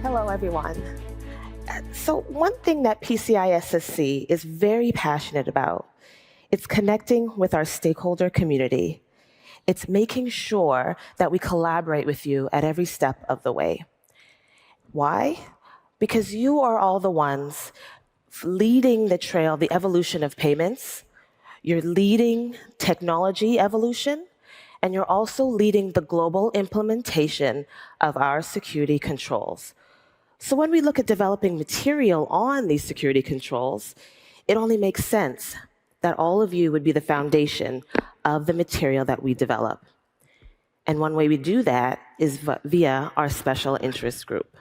Hello, everyone. So one thing that PCI SSC is very passionate about, it's connecting with our stakeholder community. It's making sure that we collaborate with you at every step of the way. Why? Because you are all the ones leading the trail, the evolution of payments. You're leading technology evolution, and you're also leading the global implementation of our security controls. So when we look at developing material on these security controls, it only makes sense that all of you would be the foundation of the material that we develop. And one way we do that is via our special interest group.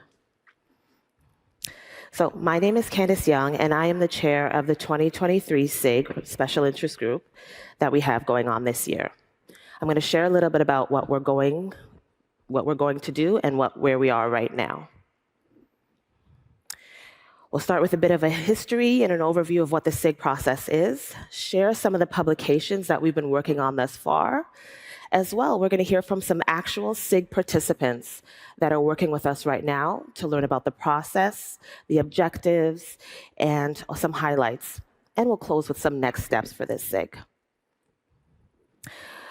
So my name is Kandyce Young, and I am the chair of the 2023 SIG Special Interest Group that we have going on this year. I'm going to share a little bit about what we're going to do and where we are right now. We'll start with a bit of a history and an overview of what the SIG process is, share some of the publications that we've been working on thus far. As well, we're going to hear from some actual SIG participants that are working with us right now to learn about the process, the objectives, and some highlights. And we'll close with some next steps for this SIG.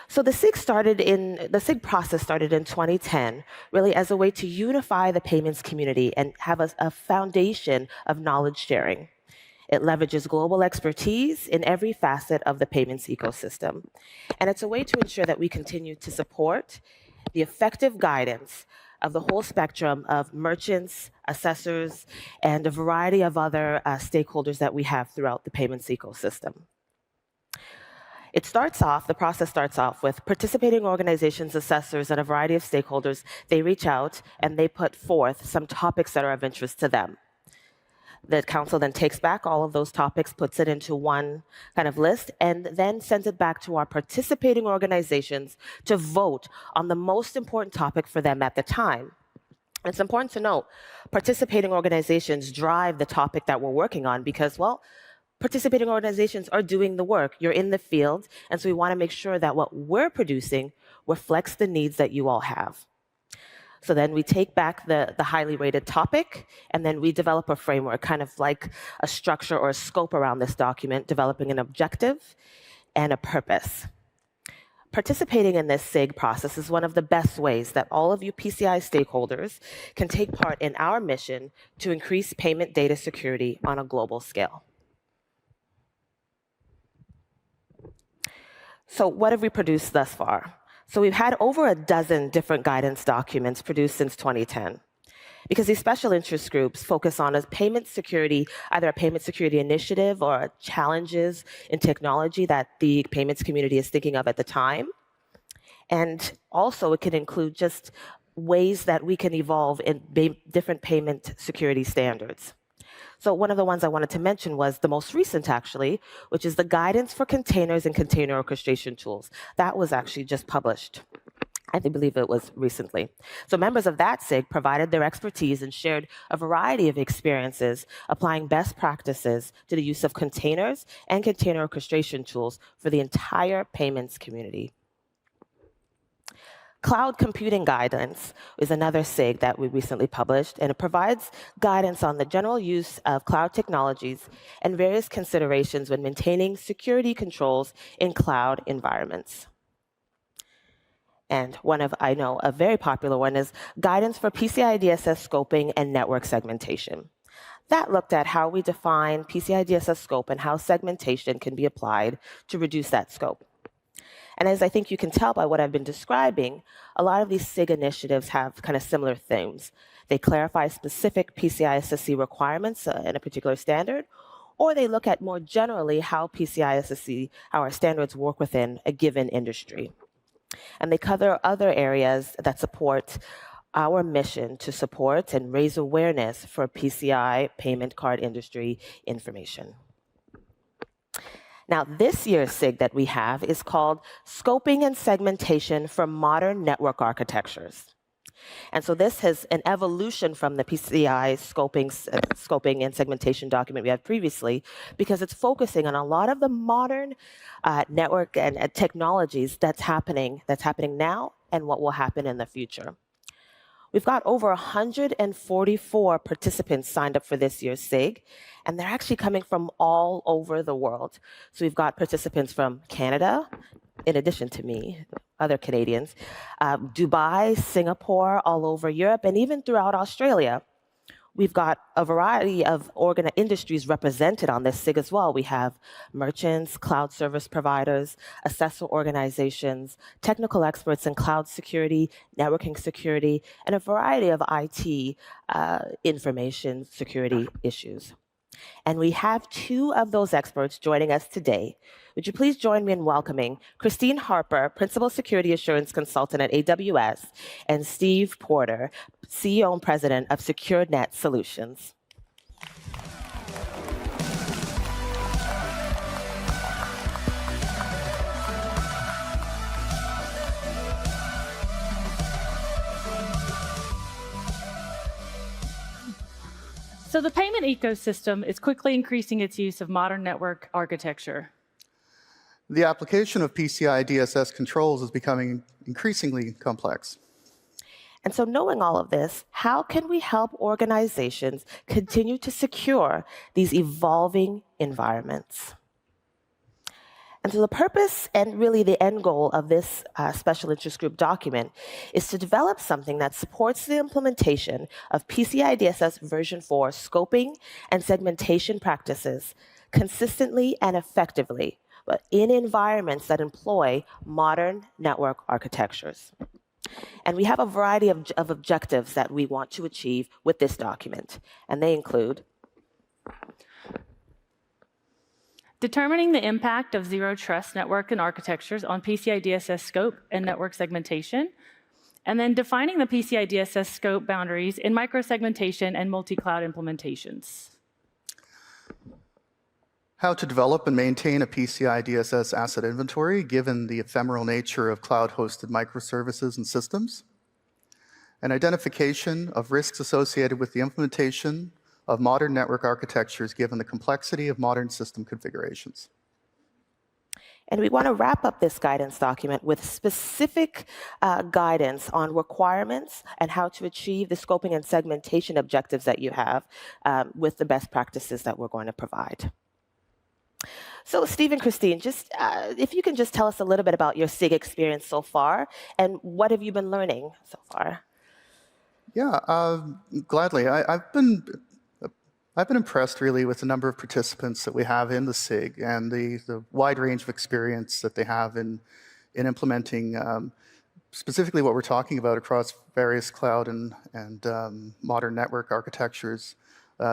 So the SIG process started in 2010, really as a way to unify the payments community and have a foundation of knowledge sharing. It leverages global expertise in every facet of the payments ecosystem. And it's a way to ensure that we continue to support the effective guidance of the whole spectrum of merchants, assessors, and a variety of other stakeholders that we have throughout the payments ecosystem. The process starts off with participating organizations, assessors, and a variety of stakeholders. They reach out and they put forth some topics that are of interest to them. The council then takes back all of those topics, puts it into one kind of list, and then sends it back to our participating organizations to vote on the most important topic for them at the time. It's important to note, participating organizations drive the topic that we're working on because, well, participating organizations are doing the work. You're in the field, and so we want to make sure that what we're producing reflects the needs that you all have. So then we take back the highly rated topic, and then we develop a framework, kind of like a structure or a scope around this document, developing an objective and a purpose. Participating in this SIG process is one of the best ways that all of you PCI stakeholders can take part in our mission to increase payment data security on a global scale. So what have we produced thus far? So we've had over a dozen different guidance documents produced since 2010. Because these special interest groups focus on a payment security, either a payment security initiative or challenges in technology that the payments community is thinking of at the time. And also it can include just ways that we can evolve in different payment security standards. So one of the ones I wanted to mention was the most recent, actually, which is the Guidance for Containers and Container Orchestration Tools. That was actually just published. I believe it was recently. So members of that SIG provided their expertise and shared a variety of experiences applying best practices to the use of containers and container orchestration tools for the entire payments community. Cloud Computing Guidance is another SIG that we recently published, and it provides guidance on the general use of cloud technologies and various considerations when maintaining security controls in cloud environments. And I know a very popular one is Guidance for PCI DSS Scoping and Network Segmentation. That looked at how we define PCI DSS scope and how segmentation can be applied to reduce that scope. And as I think you can tell by what I've been describing, a lot of these SIG initiatives have kind of similar themes. They clarify specific PCI SSC requirements in a particular standard, or they look at more generally how PCI SSC, how our standards work within a given industry. And they cover other areas that support our mission to support and raise awareness for PCI payment card industry information. Now, this year's SIG that we have is called Scoping and Segmentation for Modern Network Architectures. And so this is an evolution from the PCI scoping and segmentation document we had previously, because it's focusing on a lot of the modern network and technologies that's happening now and what will happen in the future. We've got over 144 participants signed up for this year's SIG, and they're actually coming from all over the world. So we've got participants from Canada, in addition to me, other Canadians, Dubai, Singapore, all over Europe, and even throughout Australia. We've got a variety of industries represented on this SIG as well. We have merchants, cloud service providers, assessor organizations, technical experts in cloud security, networking security, and a variety of IT information security issues. And we have two of those experts joining us today. Would you please join me in welcoming Kristine Harper, Principal Security Assurance Consultant at AWS, and Steve Porter, CEO and President of SecureNet Solutions. So the payment ecosystem is quickly increasing its use of modern network architecture. The application of PCI DSS controls is becoming increasingly complex. And so knowing all of this, how can we help organizations continue to secure these evolving environments? And so the purpose and really the end goal of this special interest group document is to develop something that supports the implementation of PCI DSS version 4 scoping and segmentation practices consistently and effectively, but in environments that employ modern network architectures. And we have a variety of objectives that we want to achieve with this document, and they include determining the impact of zero trust network and architectures on PCI DSS scope and network segmentation, and then defining the PCI DSS scope boundaries in microsegmentation and multi-cloud implementations. How to develop and maintain a PCI DSS asset inventory given the ephemeral nature of cloud-hosted microservices and systems, and identification of risks associated with the implementation of modern network architectures given the complexity of modern system configurations. And we want to wrap up this guidance document with specific guidance on requirements and how to achieve the scoping and segmentation objectives that you have with the best practices that we're going to provide. So Steve and Kristine, just if you can just tell us a little bit about your SIG experience so far, and what have you been learning so far? Yeah, gladly. I've been impressed really with the number of participants that we have in the SIG and the wide range of experience that they have in implementing specifically what we're talking about across various cloud and modern network architectures.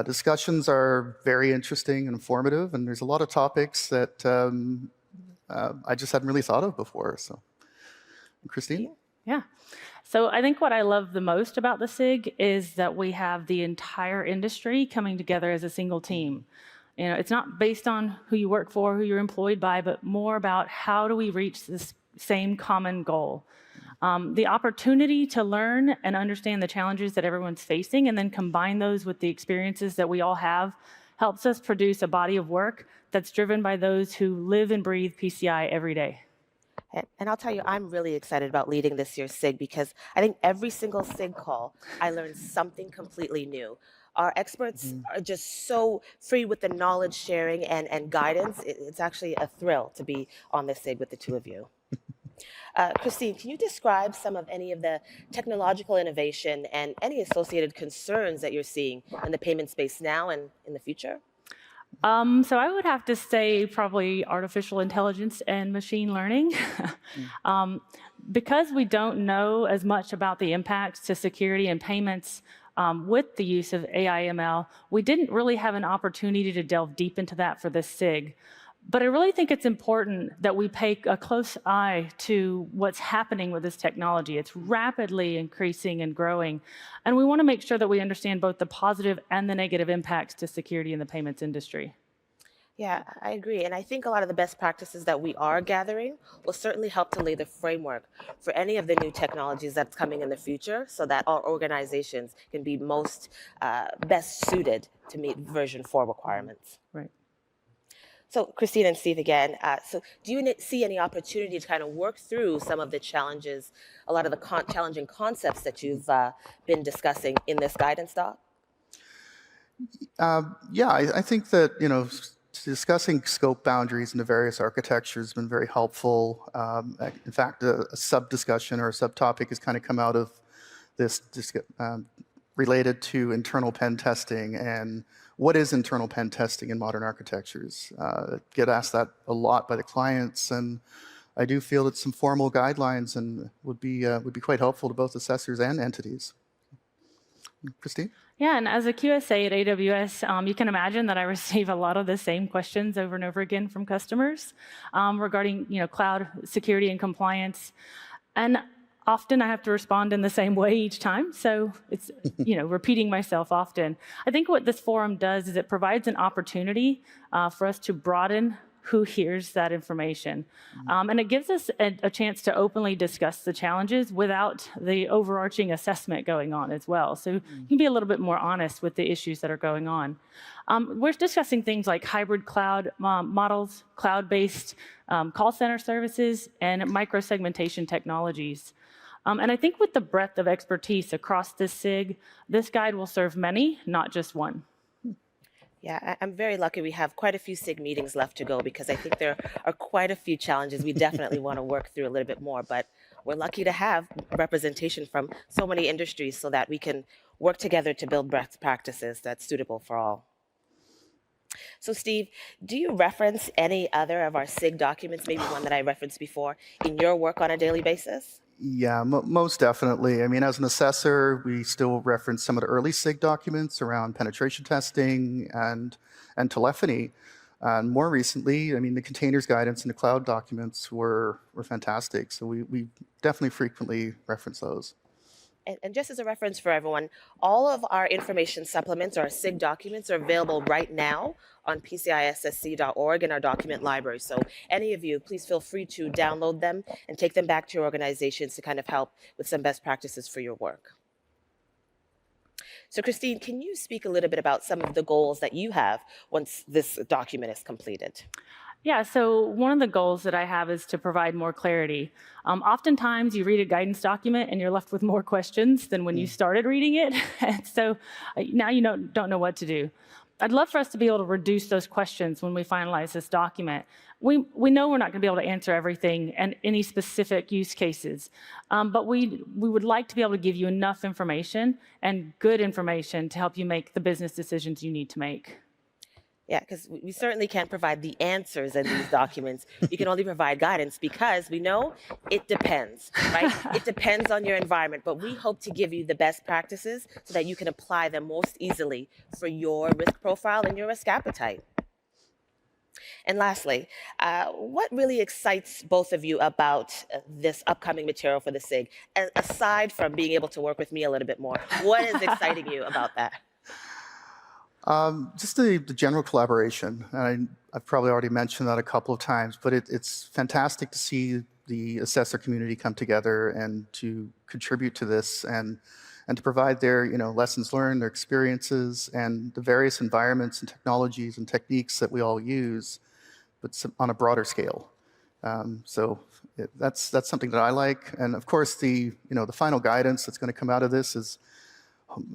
Discussions are very interesting and informative, and there's a lot of topics that I just hadn't really thought of before. So, Kristine? Yeah. So I think what I love the most about the SIG is that we have the entire industry coming together as a single team. You know, it's not based on who you work for, who you're employed by, but more about how do we reach this same common goal. The opportunity to learn and understand the challenges that everyone's facing and then combine those with the experiences that we all have helps us produce a body of work that's driven by those who live and breathe PCI every day. And I'll tell you, I'm really excited about leading this year's SIG because I think every single SIG call, I learned something completely new. Our experts are just so free with the knowledge sharing and guidance. It's actually a thrill to be on this SIG with the two of you. Kristine, can you describe some of any of the technological innovation and any associated concerns that you're seeing in the payment space now and in the future? So I would have to say probably artificial intelligence and machine learning. Because we don't know as much about the impacts to security and payments with the use of AI/ML, we didn't really have an opportunity to delve deep into that for this SIG. But I really think it's important that we pay a close eye to what's happening with this technology. It's rapidly increasing and growing. And we want to make sure that we understand both the positive and the negative impacts to security in the payments industry. Yeah, I agree. And I think a lot of the best practices that we are gathering will certainly help to lay the framework for any of the new technologies that's coming in the future so that our organizations can be most best suited to meet version 4 requirements. Right. So Kristine and Steve again, so do you see any opportunity to kind of work through some of the challenges, a lot of the challenging concepts that you've been discussing in this guidance doc? Yeah, I think that, discussing scope boundaries in the various architectures has been very helpful. In fact, a sub-discussion or a subtopic has kind of come out of this related to internal pen testing and what is internal pen testing in modern architectures. Get asked that a lot by the clients, and I do feel that some formal guidelines and would be quite helpful to both assessors and entities. Kristine? Yeah, and as a QSA at AWS, you can imagine that I receive a lot of the same questions over and over again from customers regarding cloud security and compliance. And often I have to respond in the same way each time, so it's repeating myself often. I think what this forum does is it provides an opportunity for us to broaden who hears that information. And it gives us a chance to openly discuss the challenges without the overarching assessment going on as well. So you can be a little bit more honest with the issues that are going on. We're discussing things like hybrid cloud models, cloud-based call center services, and micro-segmentation technologies. And I think with the breadth of expertise across this SIG, this guide will serve many, not just one. Yeah, I'm very lucky we have quite a few SIG meetings left to go because I think there are quite a few challenges we definitely want to work through a little bit more, but we're lucky to have representation from so many industries so that we can work together to build best practices that's suitable for all. So Steve, do you reference any other of our SIG documents, maybe one that I referenced before, in your work on a daily basis? Yeah, most definitely. I mean, as an assessor, we still reference some of the early SIG documents around penetration testing and telephony. And more recently, I mean, the containers guidance and the cloud documents were fantastic. So we definitely frequently reference those. And just as a reference for everyone, all of our information supplements, our SIG documents, are available right now on PCISSC.org in our document library. So any of you, please feel free to download them and take them back to your organizations to kind of help with some best practices for your work. So Kristine, can you speak a little bit about some of the goals that you have once this document is completed? Yeah, so one of the goals that I have is to provide more clarity. Oftentimes you read a guidance document and you're left with more questions than when you started reading it. And so now you don't know what to do. I'd love for us to be able to reduce those questions when we finalize this document. We know we're not going to be able to answer everything and any specific use cases, but we would like to be able to give you enough information and good information to help you make the business decisions you need to make. Yeah, because we certainly can't provide the answers in these documents. You can only provide guidance because we know it depends, right? It depends on your environment, but we hope to give you the best practices so that you can apply them most easily for your risk profile and your risk appetite. And lastly, what really excites both of you about this upcoming material for the SIG, aside from being able to work with me a little bit more? What is exciting you about that? Just the general collaboration. I've probably already mentioned that a couple of times, but it's fantastic to see the assessor community come together and to contribute to this and to provide their lessons learned, their experiences, and the various environments and technologies and techniques that we all use, but on a broader scale. So that's something that I like. And of course, the final guidance that's going to come out of this is,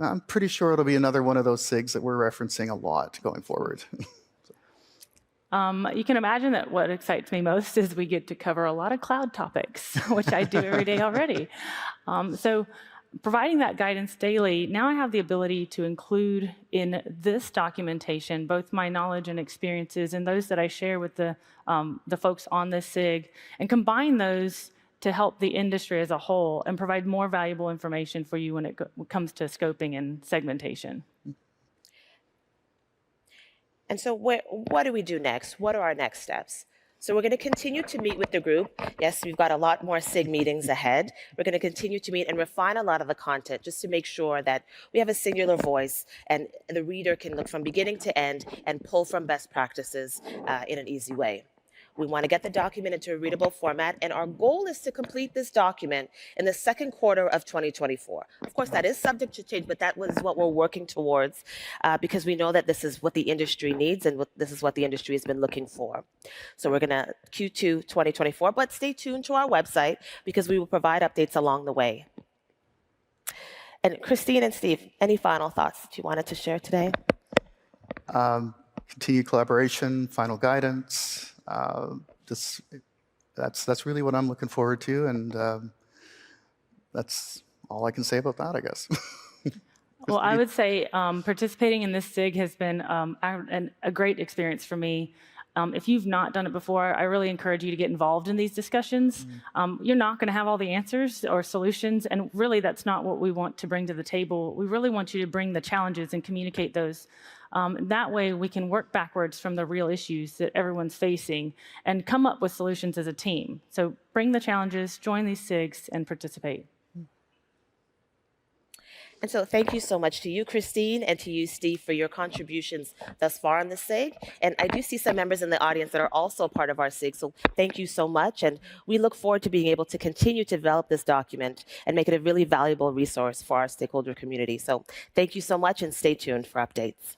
I'm pretty sure it'll be another one of those SIGs that we're referencing a lot going forward. You can imagine that what excites me most is we get to cover a lot of cloud topics, which I do every day already. So providing that guidance daily, now I have the ability to include in this documentation both my knowledge and experiences and those that I share with the folks on this SIG, and combine those to help the industry as a whole and provide more valuable information for you when it comes to scoping and segmentation. And so what do we do next? What are our next steps? So we're going to continue to meet with the group. Yes, we've got a lot more SIG meetings ahead. We're going to continue to meet and refine a lot of the content just to make sure that we have a singular voice and the reader can look from beginning to end and pull from best practices in an easy way. We want to get the document into a readable format, and our goal is to complete this document in the second quarter of 2024. Of course, that is subject to change, but that was what we're working towards because we know that this is what the industry needs and this is what the industry has been looking for. So we're going to Q2 2024, but stay tuned to our website because we will provide updates along the way. And Kristine and Steve, any final thoughts that you wanted to share today? Continued collaboration, final guidance. That's really what I'm looking forward to, and that's all I can say about that, I guess. Well, I would say participating in this SIG has been a great experience for me. If you've not done it before, I really encourage you to get involved in these discussions. You're not going to have all the answers or solutions, and really that's not what we want to bring to the table. We really want you to bring the challenges and communicate those. That way we can work backwards from the real issues that everyone's facing and come up with solutions as a team. So bring the challenges, join these SIGs, and participate. And so thank you so much to you, Kristine, and to you, Steve, for your contributions thus far on the SIG. And I do see some members in the audience that are also part of our SIG, so thank you so much. And we look forward to being able to continue to develop this document and make it a really valuable resource for our stakeholder community. So thank you so much, and stay tuned for updates.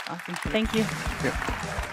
Awesome. Thank you. Yeah.